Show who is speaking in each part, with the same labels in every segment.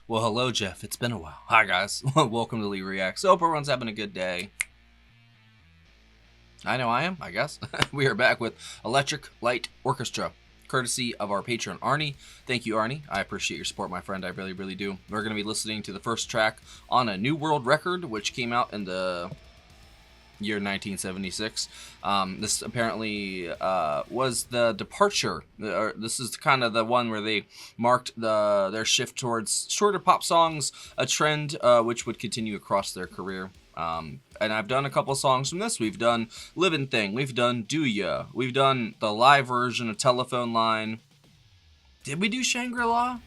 Speaker 1: Well, hello, Jeff. It's been a while. Hi, guys. Welcome to Lee Reacts. Hope everyone's having a good day. I know I am, I guess. We are back with Electric Light Orchestra, courtesy of our patron, Arnie. Thank you, Arnie. I appreciate your support, my friend. I really, really do. We're going to be listening to the first track on a New World record, which came out in the year 1976. This apparently was the departure. This is kind of the one where they marked their shift towards shorter pop songs, a trend which would continue across their career. And I've done a couple songs from this. We've done Livin' Thing. We've done Do Ya. We've done the live version of Telephone Line. Did we do Shangri-La?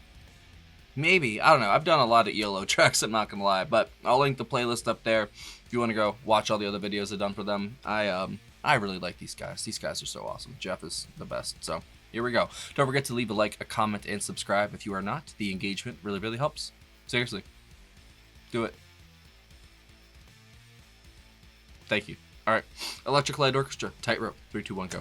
Speaker 1: Maybe. I don't know. I've done a lot of ELO tracks, I'm not going to lie. But I'll link the playlist up there if you want to go watch all the other videos I've done for them. I really like these guys. These guys are so awesome. Jeff is the best. So here we go. Don't forget to leave a like, a comment, and subscribe if you are not. The engagement really, really helps. Seriously. Do it. Thank you. All right. Electric Light Orchestra. Tightrope. 3, 2, 1, go.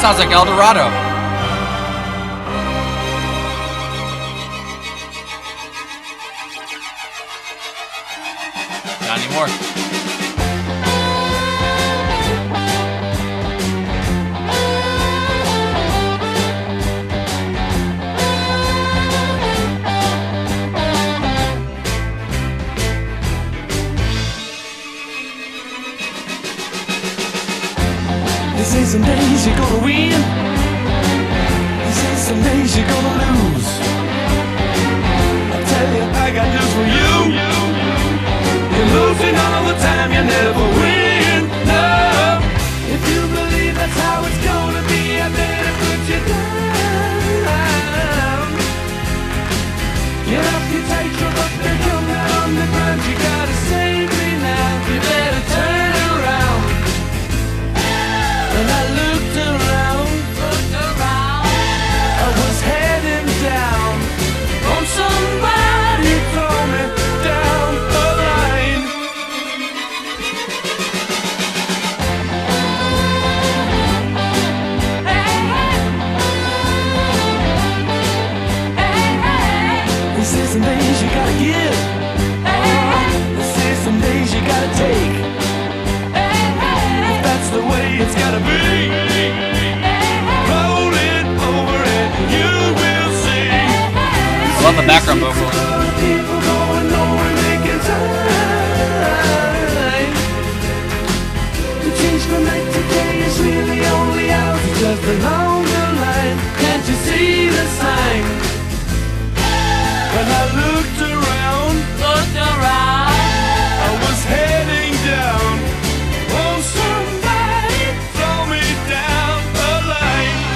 Speaker 1: Sounds like El Dorado. Not anymore.
Speaker 2: They say some days you're gonna win. They say some days you're gonna lose. I tell you, I got news for you. You're losing all the time, you never win. No. If you believe that's how it's gonna be, I better put you down. Get off your tightrope up there, come down on the ground. You gotta save me now. You better turn around. And I looked around, I was heading down on somebody throw me down the line. This is some days you gotta give. This is some days you gotta take. If that's the way it's gotta be, roll it over and you will see.
Speaker 1: I love the background vocal.
Speaker 2: People going nowhere, making time. To change from night to day is really only out just along the line. Can't you see the sign? When I looked around, I was heading down. Oh, somebody throw me down the line.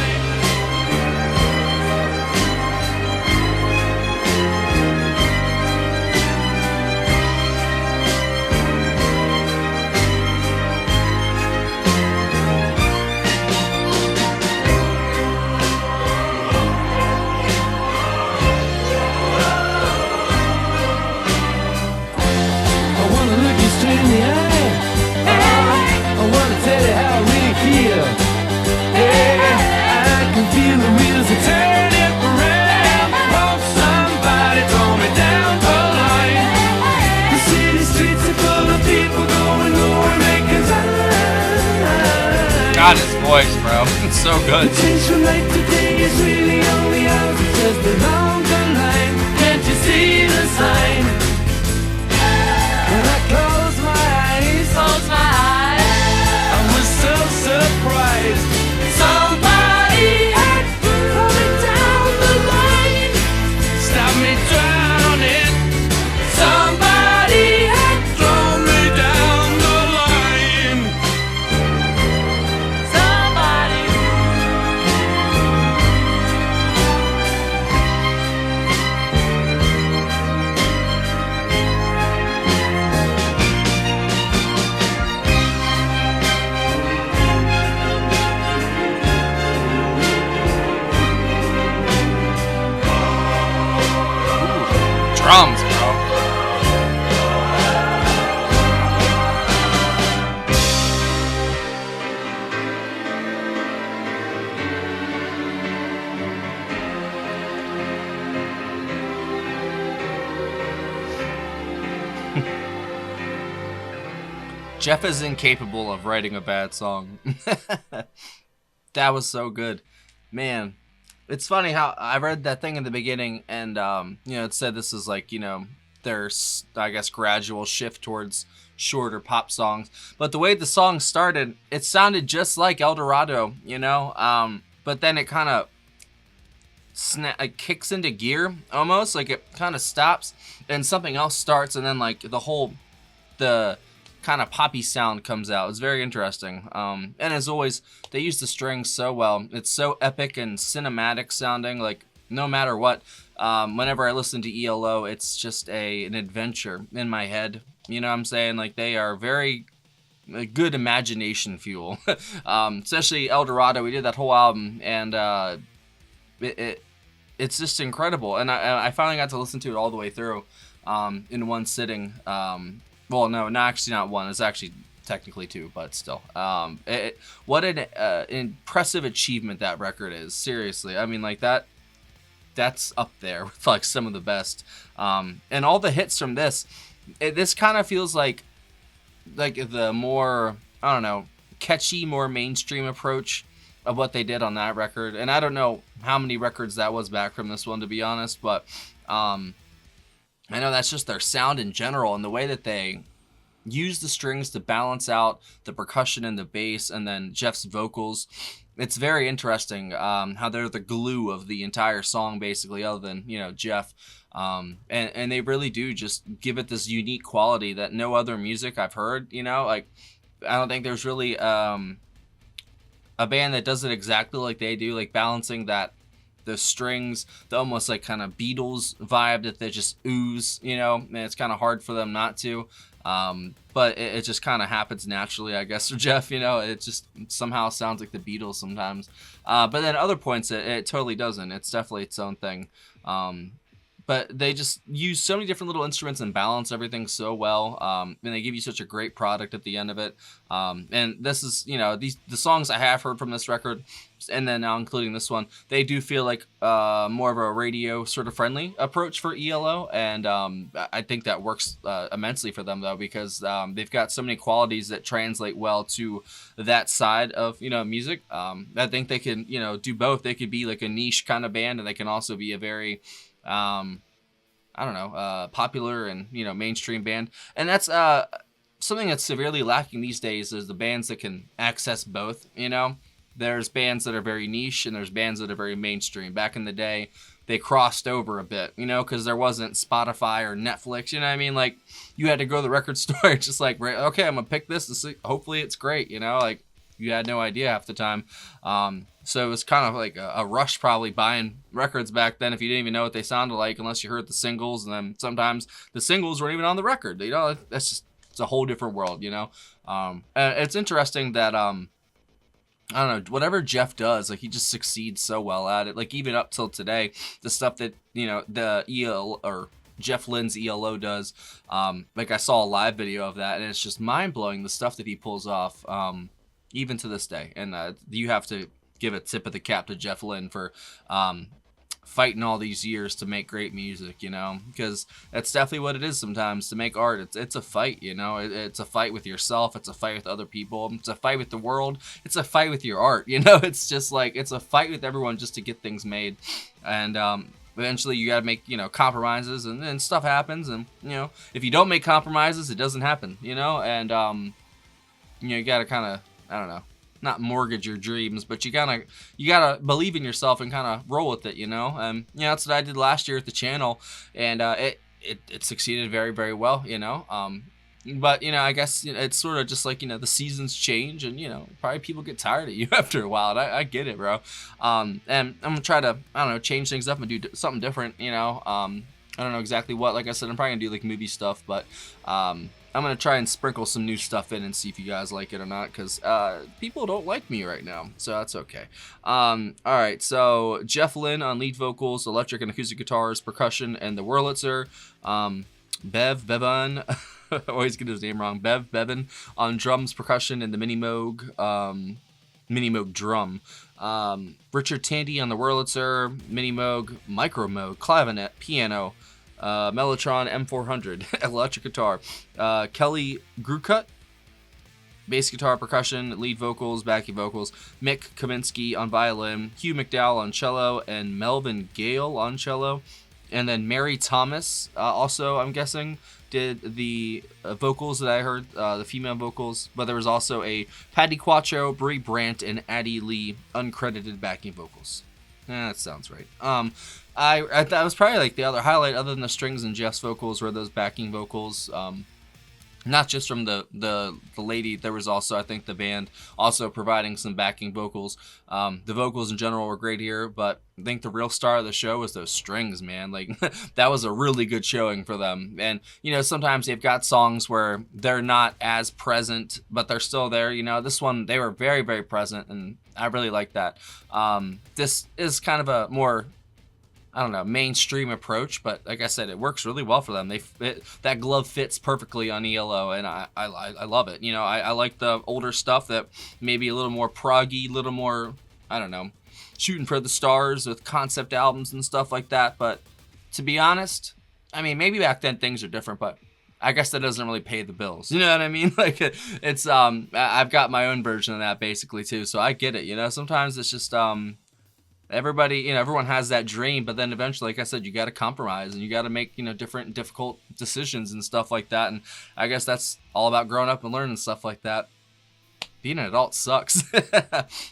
Speaker 1: voice, bro. It's so good.
Speaker 2: The change from night to day is really only ours. It's just along the line. Can't you see the sign? When I close my eyes, I was so surprised. Somebody had thrown me down the line. Stop me drowning. Somebody had thrown me down the line.
Speaker 3: Somebody.
Speaker 1: Drums, bro. Jeff is incapable of writing a bad song. That was so good. Man, it's funny how I read that thing in the beginning and, it said this is like, there's, I guess, gradual shift towards shorter pop songs. But the way the song started, it sounded just like El Dorado, but then it kind of it kicks into gear almost, like it kind of stops and something else starts and then like the kind of poppy sound comes out. It's very interesting. And as always, they use the strings so well. It's so epic and cinematic sounding, like no matter what. Whenever I listen to ELO, it's just an adventure in my head. You know what I'm saying? Like they are very good imagination fuel. Especially El Dorado. We did that whole album and it's just incredible. And I finally got to listen to it all the way through in one sitting. Well, no, actually not one. It's actually technically two, but still. What an impressive achievement that record is. Seriously. I mean, like that's up there with like some of the best. And all the hits from this kind of feels like the more, I don't know, catchy, more mainstream approach of what they did on that record. And I don't know how many records that was back from this one, to be honest, but I know that's just their sound in general and the way that they use the strings to balance out the percussion and the bass and then Jeff's vocals. It's very interesting how they're the glue of the entire song, basically, other than, Jeff. And they really do just give it this unique quality that no other music I've heard, like I don't think there's really a band that does it exactly like they do, like balancing the strings, the almost like kind of Beatles vibe that they just ooze, and it's kind of hard for them not to. But it just kind of happens naturally, I guess, for Jeff, it just somehow sounds like the Beatles sometimes. But then other points, it totally doesn't. It's definitely its own thing. But they just use so many different little instruments and balance everything so well. And they give you such a great product at the end of it. And this is, the songs I have heard from this record, and then now including this one, they do feel like more of a radio sort of friendly approach for ELO. And I think that works immensely for them, though, because they've got so many qualities that translate well to that side of, music. I think they can, do both. They could be like a niche kind of band, and they can also be a very popular and, mainstream band. And that's something that's severely lacking these days is the bands that can access both, There's bands that are very niche and there's bands that are very mainstream. Back in the day, they crossed over a bit, because there wasn't Spotify or Netflix, you know what I mean? Like, you had to go to the record store just like, okay, I'm going to pick this to see. Hopefully it's great, like, you had no idea half the time. So it was kind of like a rush probably buying records back then if you didn't even know what they sounded like unless you heard the singles, and then sometimes the singles weren't even on the record. That's just, it's a whole different world, It's interesting that I don't know, whatever Jeff does, like he just succeeds so well at it. Like even up till today, the stuff that the EL or Jeff Lynne's ELO does, like I saw a live video of that, and it's just mind blowing the stuff that he pulls off. Even to this day, and you have to give a tip of the cap to Jeff Lynne for fighting all these years to make great music, you know, because that's definitely what it is sometimes to make art. It's a fight, you know, it's a fight with yourself. It's a fight with other people. It's a fight with the world. It's a fight with your art, you know, it's just like, it's a fight with everyone just to get things made. And, eventually you got to make, you know, compromises, and then stuff happens. And, you know, if you don't make compromises, it doesn't happen, you know, and, you know, you got to kind of, I don't know, not mortgage your dreams, but you gotta believe in yourself and kind of roll with it, you know. You know, that's what I did last year at the channel, and it succeeded very, very well, you know. But, you know, I guess, you know, it's sort of just like, you know, the seasons change, and, you know, probably people get tired of you after a while. And I get it, bro. And I'm gonna try to, I don't know, change things up and do something different, you know. I don't know exactly what. Like I said, I'm probably gonna do like movie stuff, but I'm going to try and sprinkle some new stuff in and see if you guys like it or not, because people don't like me right now, so that's okay. All right, so Jeff Lynne on lead vocals, electric and acoustic guitars, percussion, and the Wurlitzer. Bevan, I always get his name wrong. Bevan on drums, percussion, and the Mini Moog drum. Richard Tandy on the Wurlitzer, Mini Moog, Micro Moog, clavinet, piano, Mellotron M400 electric guitar, Kelly Grucut bass guitar, percussion, lead vocals, backing vocals, Mick Kaminsky on violin, Hugh McDowell on cello, and Melvin Gale on cello. And then Mary Thomas also, I'm guessing, did the vocals that I heard, the female vocals, but there was also a Patty Quattro, Brie Brandt, and Addie Lee uncredited backing vocals. That sounds right. That was probably like the other highlight, other than the strings and Jeff's vocals, were those backing vocals. Not just from the lady, there was also, I think, the band also providing some backing vocals. The vocals in general were great here, but I think the real star of the show was those strings, man. Like, that was a really good showing for them. And, you know, sometimes they've got songs where they're not as present, but they're still there. You know, this one, they were very, very present, and I really like that. This is kind of a more, I don't know, mainstream approach, but like I said, it works really well for them. That glove fits perfectly on ELO, and I love it. You know, I like the older stuff that maybe a little more proggy, a little more, I don't know, shooting for the stars with concept albums and stuff like that. But to be honest, I mean, maybe back then things are different, but I guess that doesn't really pay the bills. You know what I mean? Like, it's I've got my own version of that basically too, so I get it. You know, sometimes it's just everybody, you know, everyone has that dream, but then eventually, like I said, you got to compromise, and you got to make, you know, different difficult decisions and stuff like that. And I guess that's all about growing up and learning stuff like that. Being an adult sucks,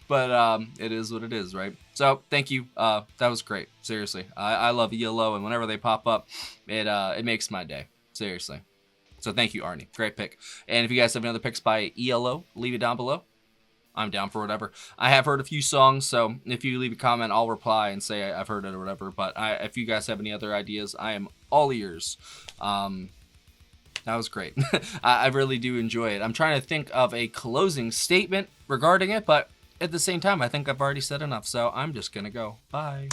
Speaker 1: but it is what it is, right? So thank you. That was great. Seriously, I love ELO, and whenever they pop up, it makes my day. Seriously. So thank you, Arnie. Great pick. And if you guys have any other picks by ELO, leave it down below. I'm down for whatever. I have heard a few songs, so if you leave a comment, I'll reply and say I've heard it or whatever. But if you guys have any other ideas, I am all ears. That was great. I really do enjoy it. I'm trying to think of a closing statement regarding it, but at the same time, I think I've already said enough, so I'm just going to go. Bye.